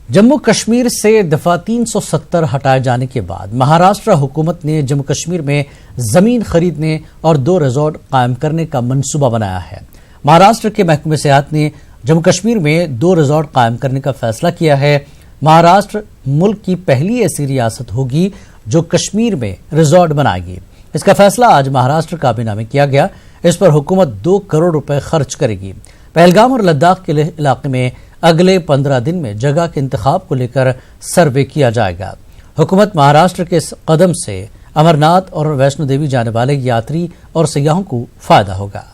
जम्मू कश्मीर से दफा 370 हटाए जाने के बाद महाराष्ट्र हुकूमत ने जम्मू कश्मीर में जमीन खरीदने और 2 रिजॉर्ट कायम करने का मंसूबा बनाया है। महाराष्ट्र के महकमे सेहत ने जम्मू कश्मीर में 2 रिजॉर्ट कायम करने का फैसला किया है। महाराष्ट्र मुल्क की पहली ऐसी रियासत होगी जो कश्मीर में रिजॉर्ट बनाएगी। इसका फैसला आज महाराष्ट्र काबीना में किया गया। इस पर हुकूमत 2 करोड़ रुपए खर्च करेगी। पहलगाम और लद्दाख के इलाके में अगले 15 दिन में जगह के इंतखाब को लेकर सर्वे किया जाएगा। हुकूमत महाराष्ट्र के इस कदम से अमरनाथ और वैष्णो देवी जाने वाले यात्री और सयाहों को फायदा होगा।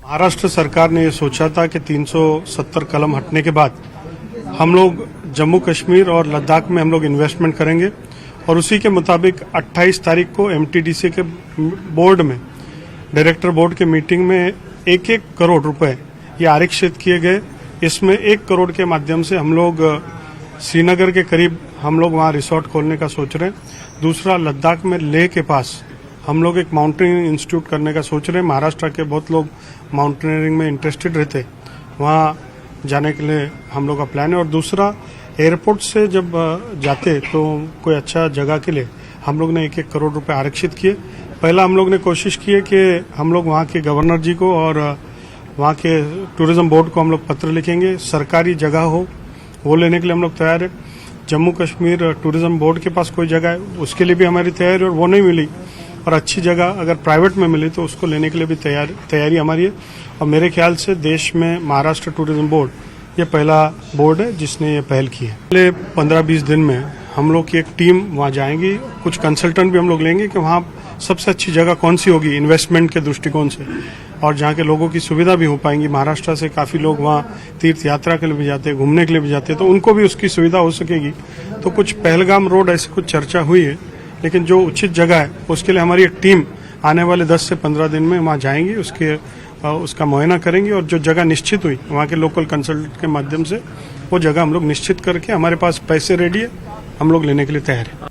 महाराष्ट्र सरकार ने ये सोचा था कि 370 कलम हटने के बाद हम लोग जम्मू कश्मीर और लद्दाख में हम लोग इन्वेस्टमेंट करेंगे और उसी के मुताबिक 28 तारीख को एमटीडीसी के बोर्ड में डायरेक्टर बोर्ड के मीटिंग में 1-1 करोड़ रुपए ये आरक्षित किए गए। इसमें 1 करोड़ के माध्यम से हम लोग श्रीनगर के करीब हम लोग वहाँ रिसोर्ट खोलने का सोच रहे हैं। दूसरा, लद्दाख में लेह के पास हम लोग एक माउंटेनिंग इंस्टीट्यूट करने का सोच रहे हैं। महाराष्ट्र के बहुत लोग माउंटेनियरिंग में इंटरेस्टेड रहते, वहाँ जाने के लिए हम लोग का प्लान है। और दूसरा, एयरपोर्ट से जब जाते तो कोई अच्छा जगह के लिए हम लोग ने 1-1 करोड़ रुपए आरक्षित किए। पहला हम लोग ने कोशिश की है कि हम लोग वहाँ के गवर्नर जी को और वहाँ के टूरिज्म बोर्ड को हम लोग पत्र लिखेंगे। सरकारी जगह हो वो लेने के लिए हम लोग तैयार है। जम्मू कश्मीर टूरिज्म बोर्ड के पास कोई जगह है उसके लिए भी हमारी तैयारी है, और वो नहीं मिली और अच्छी जगह अगर प्राइवेट में मिली तो उसको लेने के लिए भी तैयारी हमारी है। और मेरे ख्याल से देश में महाराष्ट्र टूरिज्म बोर्ड ये पहला बोर्ड है जिसने ये पहल की है। अगले 15-20 दिन में हम लोग की एक टीम वहाँ जाएंगी। कुछ कंसल्टेंट भी हम लोग लेंगे कि वहाँ सबसे अच्छी जगह कौन सी होगी इन्वेस्टमेंट के दृष्टिकोण से, और जहाँ के लोगों की सुविधा भी हो पाएंगी। महाराष्ट्र से काफ़ी लोग वहाँ तीर्थ यात्रा के लिए भी जाते हैं, घूमने के लिए भी जाते हैं, तो उनको भी उसकी सुविधा हो सकेगी। तो कुछ पहलगाम रोड ऐसी कुछ चर्चा हुई है, लेकिन जो उचित जगह है उसके लिए हमारी एक टीम आने वाले 10 से 15 दिन में वहाँ जाएंगी, उसका मुआयना करेंगी और जो जगह निश्चित हुई वहाँ के लोकल कंसल्टेंट के माध्यम से वो जगह हम लोग निश्चित करके हमारे पास पैसे रेडी है, हम लोग लेने के लिए तैयार हैं।